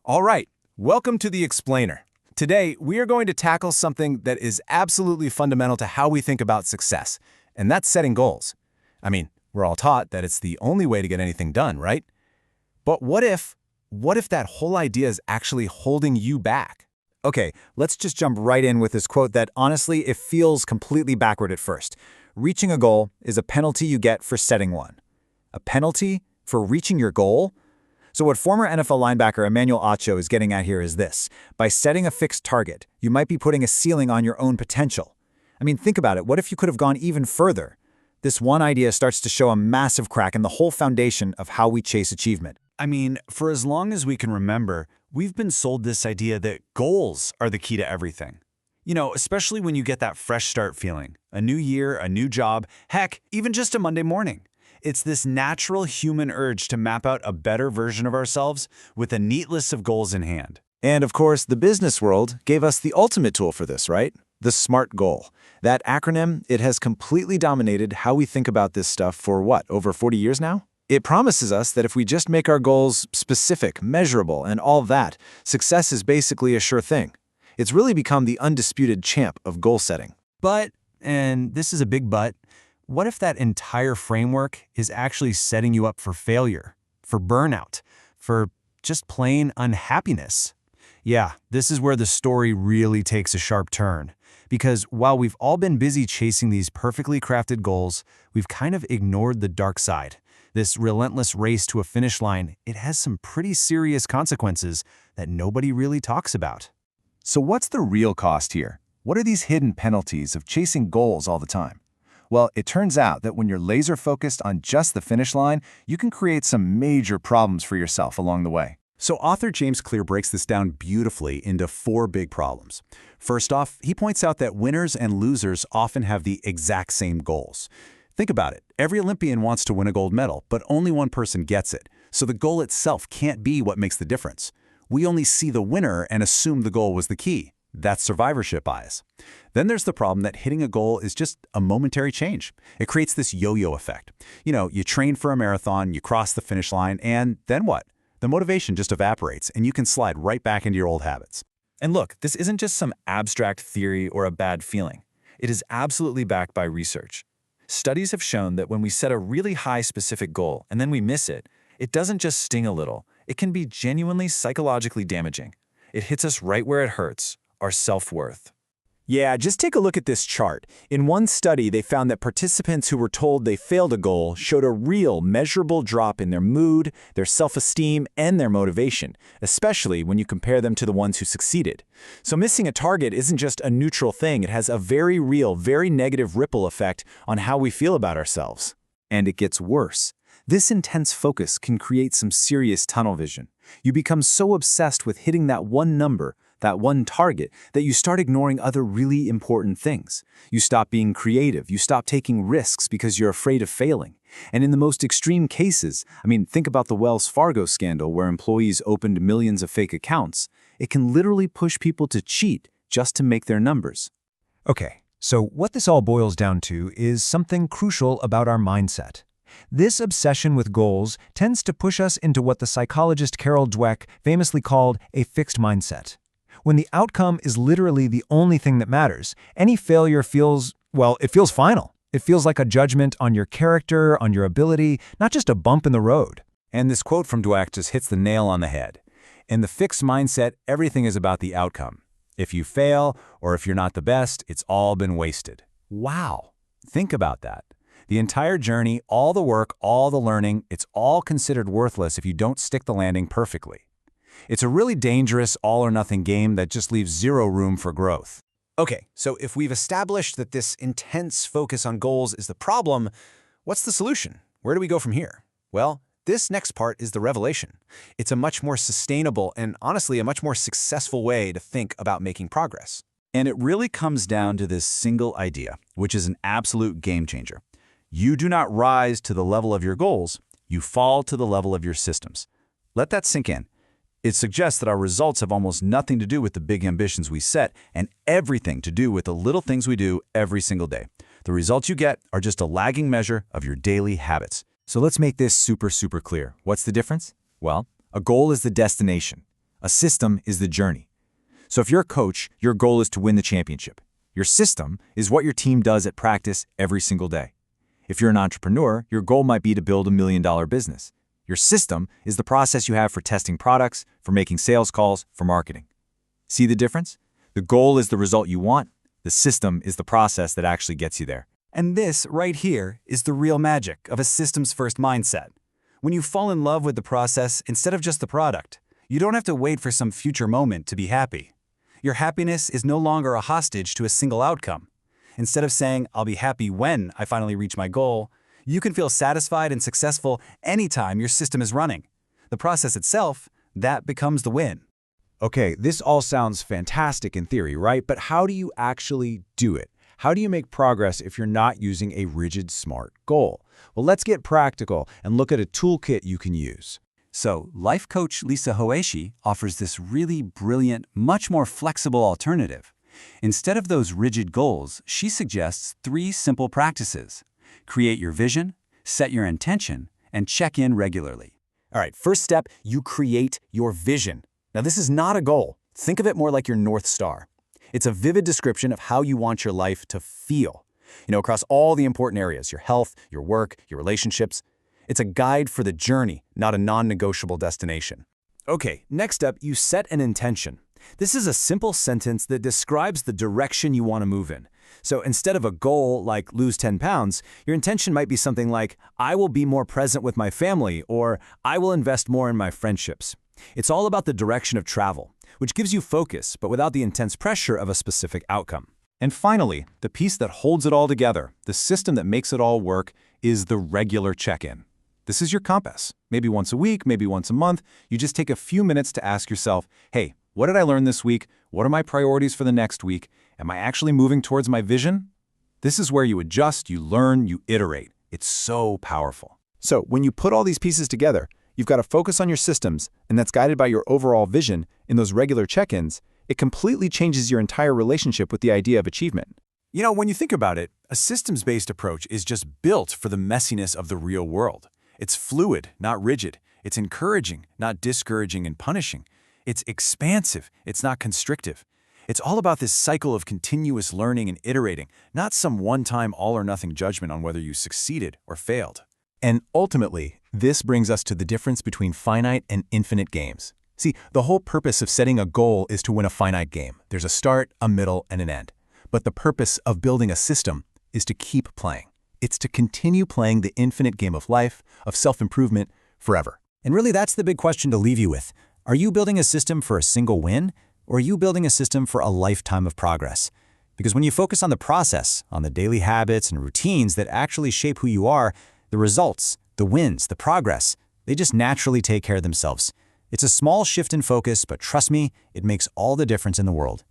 All right, welcome to The Explainer. Today, we are going to tackle something that is absolutely fundamental to how we think about success, and that's setting goals. I mean, we're all taught that it's the only way to get anything done, right? But what if that whole idea is actually holding you back? Okay, let's just jump right in with this quote that honestly, it feels completely backward at first. Reaching a goal is a penalty you get for setting one. A penalty for reaching your goal? So what former NFL linebacker Emmanuel Acho is getting at here is this. By setting a fixed target, you might be putting a ceiling on your own potential. I mean, think about it. What if you could have gone even further? This one idea starts to show a massive crack in the whole foundation of how we chase achievement. I mean, for as long as we can remember, we've been sold this idea that goals are the key to everything. You know, especially when you get that fresh start feeling. A new year, a new job, heck, even just a Monday morning. It's this natural human urge to map out a better version of ourselves with a neat list of goals in hand. And of course, the business world gave us the ultimate tool for this, right? The SMART goal. That acronym, it has completely dominated how we think about this stuff for what, over 40 years now? It promises us that if we just make our goals specific, measurable, and all that, success is basically a sure thing. It's really become the undisputed champ of goal setting. But, and this is a big but, what if that entire framework is actually setting you up for failure, for burnout, for just plain unhappiness? Yeah, this is where the story really takes a sharp turn. Because while we've all been busy chasing these perfectly crafted goals, we've kind of ignored the dark side. This relentless race to a finish line, it has some pretty serious consequences that nobody really talks about. So what's the real cost here? What are these hidden penalties of chasing goals all the time? Well, it turns out that when you're laser-focused on just the finish line, you can create some major problems for yourself along the way. So author James Clear breaks this down beautifully into 4 big problems. First off, he points out that winners and losers often have the exact same goals. Think about it. Every Olympian wants to win a gold medal, but only one person gets it. So the goal itself can't be what makes the difference. We only see the winner and assume the goal was the key. That's survivorship bias. Then there's the problem that hitting a goal is just a momentary change. It creates this yo-yo effect. You know, you train for a marathon, you cross the finish line, and then what? The motivation just evaporates, and you can slide right back into your old habits. And look, this isn't just some abstract theory or a bad feeling. It is absolutely backed by research. Studies have shown that when we set a really high specific goal and then we miss it, it doesn't just sting a little. It can be genuinely psychologically damaging. It hits us right where it hurts, our self-worth. Yeah, just take a look at this chart. In one study, they found that participants who were told they failed a goal showed a real, measurable drop in their mood, their self-esteem, and their motivation, especially when you compare them to the ones who succeeded. So missing a target isn't just a neutral thing. It has a very real, very negative ripple effect on how we feel about ourselves. And it gets worse. This intense focus can create some serious tunnel vision. You become so obsessed with hitting that one number, that one target, that you start ignoring other really important things. You stop being creative. You stop taking risks because you're afraid of failing. And in the most extreme cases, I mean, think about the Wells Fargo scandal where employees opened millions of fake accounts. It can literally push people to cheat just to make their numbers. Okay, so what this all boils down to is something crucial about our mindset. This obsession with goals tends to push us into what the psychologist Carol Dweck famously called a fixed mindset. When the outcome is literally the only thing that matters, any failure feels, well, it feels final. It feels like a judgment on your character, on your ability, not just a bump in the road. And this quote from Dweck just hits the nail on the head. In the fixed mindset, everything is about the outcome. If you fail, or if you're not the best, it's all been wasted. Wow. Think about that. The entire journey, all the work, all the learning, it's all considered worthless if you don't stick the landing perfectly. It's a really dangerous all-or-nothing game that just leaves zero room for growth. Okay, so if we've established that this intense focus on goals is the problem, what's the solution? Where do we go from here? Well, this next part is the revelation. It's a much more sustainable and honestly a much more successful way to think about making progress. And it really comes down to this single idea, which is an absolute game changer. You do not rise to the level of your goals, you fall to the level of your systems. Let that sink in. It suggests that our results have almost nothing to do with the big ambitions we set and everything to do with the little things we do every single day. The results you get are just a lagging measure of your daily habits. So let's make this super clear. What's the difference? Well, a goal is the destination. A system is the journey. So if you're a coach, your goal is to win the championship. Your system is what your team does at practice every single day. If you're an entrepreneur, your goal might be to build $1 million business. Your system is the process you have for testing products, for making sales calls, for marketing. See the difference? The goal is the result you want. The system is the process that actually gets you there. And this, right here, is the real magic of a systems-first mindset. When you fall in love with the process instead of just the product, you don't have to wait for some future moment to be happy. Your happiness is no longer a hostage to a single outcome. Instead of saying, I'll be happy when I finally reach my goal, you can feel satisfied and successful anytime your system is running. The process itself, that becomes the win. Okay, this all sounds fantastic in theory, right? But how do you actually do it? How do you make progress if you're not using a rigid, smart goal? Well, let's get practical and look at a toolkit you can use. So, life coach Lisa Hoeshi offers this really brilliant, much more flexible alternative. Instead of those rigid goals, she suggests 3 simple practices. Create your vision, set your intention, and check in regularly. All right, first step, you create your vision. Now, this is not a goal. Think of it more like your North Star. It's a vivid description of how you want your life to feel, across all the important areas, your health, your work, your relationships. It's a guide for the journey, not a non-negotiable destination. Okay, next up, you set an intention. This is a simple sentence that describes the direction you want to move in. So instead of a goal like lose 10 pounds, your intention might be something like, I will be more present with my family, or I will invest more in my friendships. It's all about the direction of travel, which gives you focus, but without the intense pressure of a specific outcome. And finally, the piece that holds it all together, the system that makes it all work, is the regular check-in. This is your compass. Maybe once a week, maybe once a month, you just take a few minutes to ask yourself, hey, what did I learn this week? What are my priorities for the next week? Am I actually moving towards my vision? This is where you adjust, you learn, you iterate. It's so powerful. So when you put all these pieces together, you've got to focus on your systems, and that's guided by your overall vision in those regular check-ins. It completely changes your entire relationship with the idea of achievement. When you think about it, a systems-based approach is just built for the messiness of the real world. It's fluid, not rigid. It's encouraging, not discouraging and punishing. It's expansive, it's not constrictive. It's all about this cycle of continuous learning and iterating, not some one-time all-or-nothing judgment on whether you succeeded or failed. And ultimately, this brings us to the difference between finite and infinite games. See, the whole purpose of setting a goal is to win a finite game. There's a start, a middle, and an end. But the purpose of building a system is to keep playing. It's to continue playing the infinite game of life, of self-improvement, forever. And really, that's the big question to leave you with. Are you building a system for a single win, or are you building a system for a lifetime of progress? Because when you focus on the process, on the daily habits and routines that actually shape who you are, the results, the wins, the progress, they just naturally take care of themselves. It's a small shift in focus, but trust me, it makes all the difference in the world.